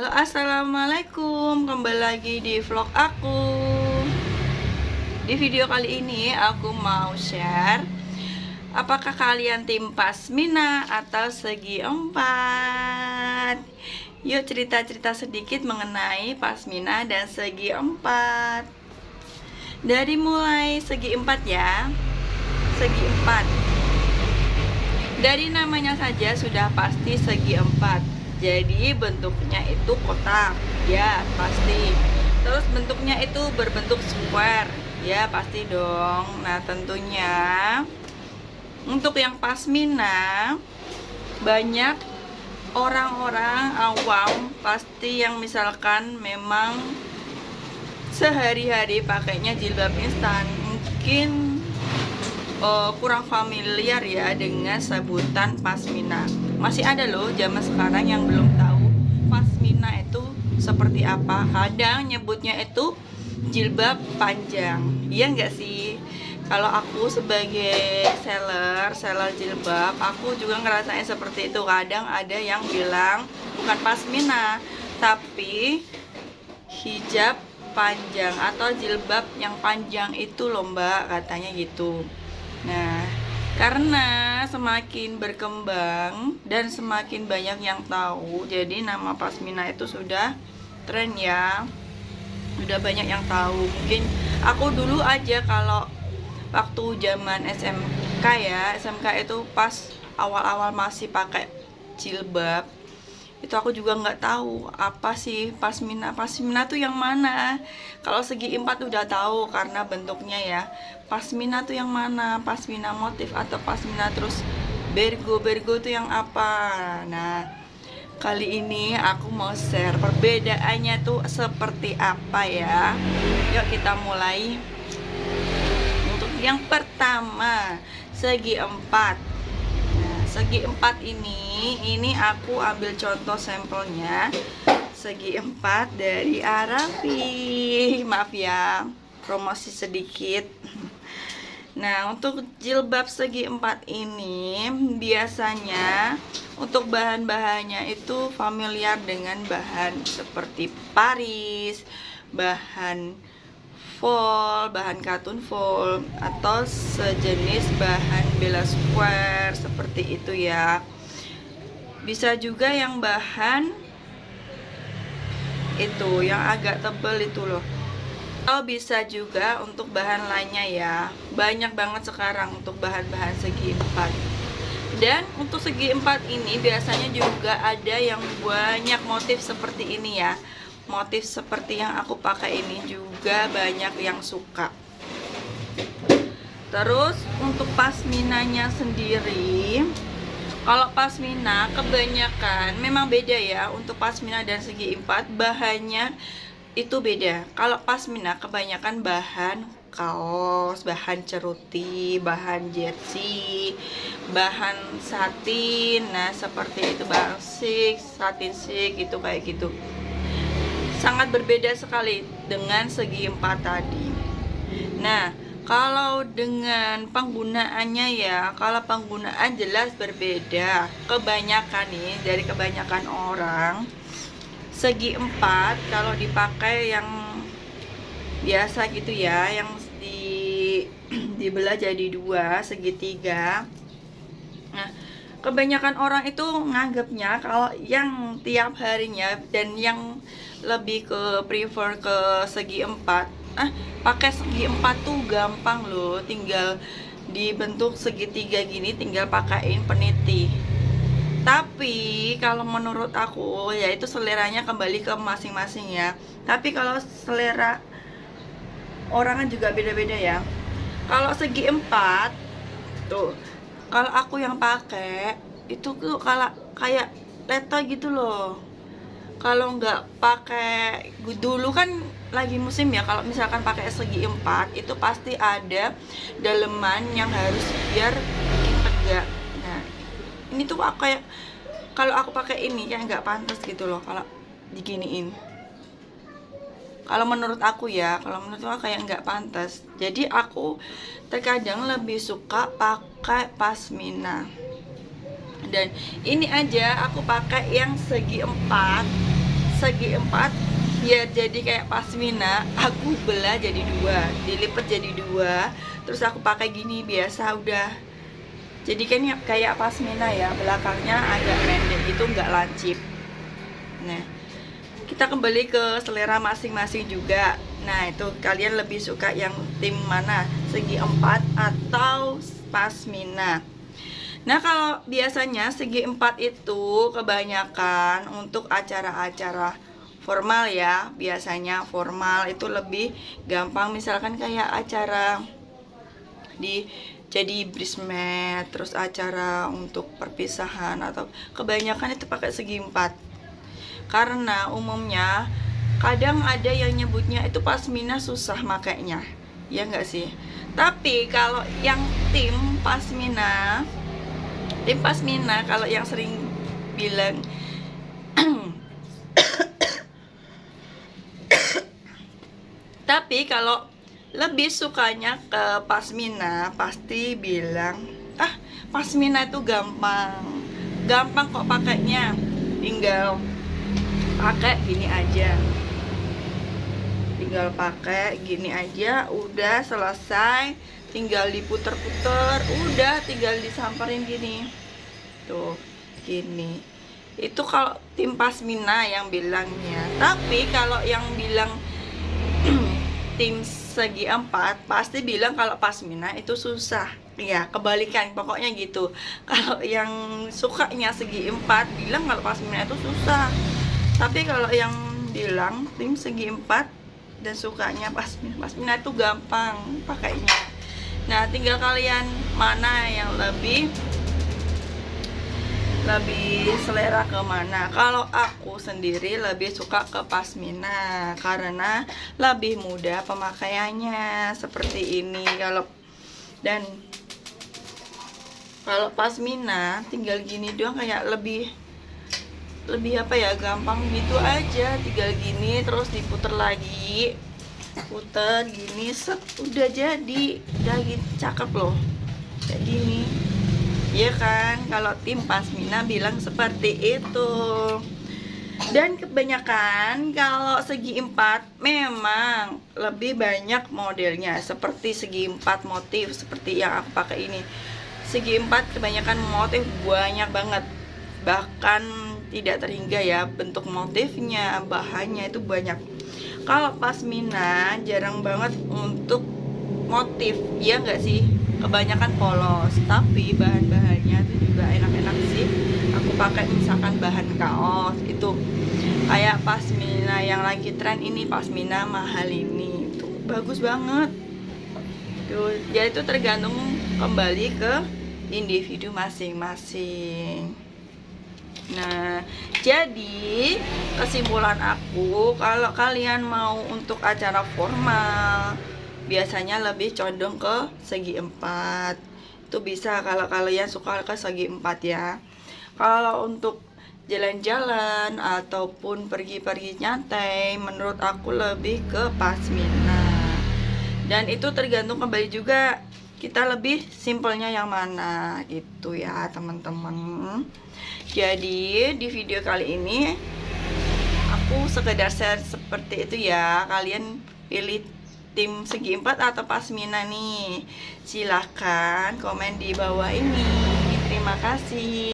Halo, assalamualaikum. Kembali lagi di vlog aku. Di video kali ini aku mau share, apakah kalian tim pasmina atau segi empat? Yuk cerita-cerita sedikit mengenai pasmina dan segi empat. Dari mulai segi empat ya. Segi empat, dari namanya saja sudah pasti segi empat. Jadi bentuknya itu kotak, ya pasti. Terus bentuknya itu berbentuk square, ya pasti dong. Nah tentunya untuk yang pasmina, banyak orang-orang awam pasti yang misalkan memang sehari-hari pakainya jilbab instan, mungkin kurang familiar ya dengan sebutan pasmina. Masih ada loh zaman sekarang yang belum tahu pasmina itu seperti apa. Kadang nyebutnya itu jilbab panjang. Iya nggak sih? Kalau aku sebagai seller jilbab, aku juga ngerasain seperti itu. Kadang ada yang bilang bukan pasmina, tapi hijab panjang atau jilbab yang panjang itu loh mbak, katanya gitu. Nah, karena semakin berkembang dan semakin banyak yang tahu, jadi nama pasmina itu sudah tren ya. Sudah banyak yang tahu. Mungkin aku dulu aja kalau waktu zaman SMK ya, SMK itu pas awal-awal masih pakai jilbab, itu aku juga nggak tahu apa sih pasmina. Pasmina tuh yang mana? Kalau segi empat udah tahu karena bentuknya ya. Pasmina tuh yang mana? Pasmina motif atau pasmina terus bergo tuh yang apa? Nah, kali ini aku mau share perbedaannya tuh seperti apa ya. Yuk kita mulai. Untuk yang pertama, segi empat. Segi empat ini aku ambil contoh sampelnya. Segi empat dari Arafi. Maaf ya, promosi sedikit. Nah, untuk jilbab segi empat ini biasanya untuk bahan-bahannya itu familiar dengan bahan seperti Paris, bahan foil, bahan katun foil, atau sejenis bahan Bella Square seperti itu ya. Bisa juga yang bahan itu yang agak tebal itu loh. Atau bisa juga untuk bahan lainnya ya. Banyak banget sekarang untuk bahan-bahan segi empat. Dan untuk segi empat ini biasanya juga ada yang banyak motif seperti ini ya. Motif seperti yang aku pakai ini juga banyak yang suka. Terus untuk pasminanya sendiri, kalau pasmina kebanyakan memang beda ya. Untuk pasmina dan segi empat bahannya itu beda. Kalau pasmina kebanyakan bahan kaos, bahan ceruti, bahan jersey, bahan satin. Nah seperti itu, bahan silk, satin silk gitu, kayak gitu. Sangat berbeda sekali dengan segi empat tadi. Nah, kalau dengan penggunaannya ya, kalau penggunaan jelas berbeda. Kebanyakan nih, dari kebanyakan orang, segi empat kalau dipakai yang biasa gitu ya, yang dibelah jadi dua, segitiga. Nah, kebanyakan orang itu nganggapnya kalau yang tiap harinya dan yang lebih ke prefer ke segi empat, pakai segi empat tuh gampang loh, tinggal dibentuk segitiga gini, tinggal pakaiin peniti. Tapi kalau menurut aku ya itu seleranya kembali ke masing-masing ya. Tapi kalau selera orang kan juga beda-beda ya. Kalau segi empat tuh, kalau aku yang pakai itu tuh kalau kayak leto gitu loh. Kalau nggak pakai, dulu kan lagi musim ya, kalau misalkan pakai segi empat itu pasti ada daleman yang harus biar bikin tegak. Nah ini tuh kayak kalau aku pakai ini kayak nggak pantas gitu loh kalau diginiin. Kalau menurut aku ya, kalau menurut aku kayak nggak pantas. Jadi aku terkadang lebih suka pakai pasmina. Dan ini aja aku pakai yang segi empat segi 4 biar jadi kayak pasmina, aku belah jadi 2, dilipat jadi 2, terus aku pakai gini biasa udah. Jadi kan kayak pasmina ya, belakangnya agak pendek itu, nggak lancip. Nah, kita kembali ke selera masing-masing juga. Nah, itu kalian lebih suka yang tim mana? Segi 4 atau pasmina? Nah, kalau biasanya segi 4 itu kebanyakan untuk acara-acara formal ya. Biasanya formal itu lebih gampang, misalkan kayak acara jadi bridesmaid, terus acara untuk perpisahan, atau kebanyakan itu pakai segi 4. Karena umumnya kadang ada yang nyebutnya itu pasmina susah makainya, ya enggak sih? Tapi kalau yang tim pasmina kalau yang sering bilang tapi kalau lebih sukanya ke pasmina pasti bilang, pasmina itu gampang kok pakainya, tinggal pakai gini aja, udah selesai, tinggal diputer-puter, udah tinggal disamperin gini tuh, gini. Itu kalau tim pasmina yang bilangnya. Tapi kalau yang bilang tim segi 4 pasti bilang kalau pasmina itu susah. Ya, kebalikan pokoknya gitu. Kalau yang sukanya segi 4 bilang kalau pasmina itu susah. Tapi kalau yang bilang tim segi 4 dan sukanya pasmina itu gampang pakainya. Nah, tinggal kalian mana yang lebih selera ke mana. Kalau aku sendiri lebih suka ke pasmina karena lebih mudah pemakaiannya seperti ini. Kalau pasmina tinggal gini doang, kayak lebih gampang gitu aja, tinggal gini terus diputer lagi, puter gini, set, udah jadi, udah gitu, cakep loh kayak gini. Iya kan, kalau tim pasmina bilang seperti itu. Dan kebanyakan kalau segi 4 memang lebih banyak modelnya, seperti segi 4 motif seperti yang aku pakai ini. Segi 4 kebanyakan motif banyak banget, bahkan tidak terhingga ya, bentuk motifnya, bahannya itu banyak. Kalau pasmina jarang banget untuk motif, ya enggak sih? Kebanyakan polos, tapi bahan-bahannya itu juga enak-enak sih. Aku pakai misalkan bahan kaos itu kayak pasmina yang lagi tren ini, pasmina mahal ini, itu bagus banget tuh. Ya itu tergantung kembali ke individu masing-masing. Nah, jadi kesimpulan aku, kalau kalian mau untuk acara formal biasanya lebih condong ke segi 4. Itu bisa kalau kalian suka ke segi 4 ya. Kalau untuk jalan-jalan ataupun pergi-pergi nyantai, menurut aku lebih ke pasmina. Dan itu tergantung kembali juga kita lebih simpelnya yang mana gitu ya teman-teman. Jadi di video kali ini aku sekedar share seperti itu ya. Kalian pilih tim segi 4 atau pasmina nih? Silahkan komen di bawah ini. Terima kasih.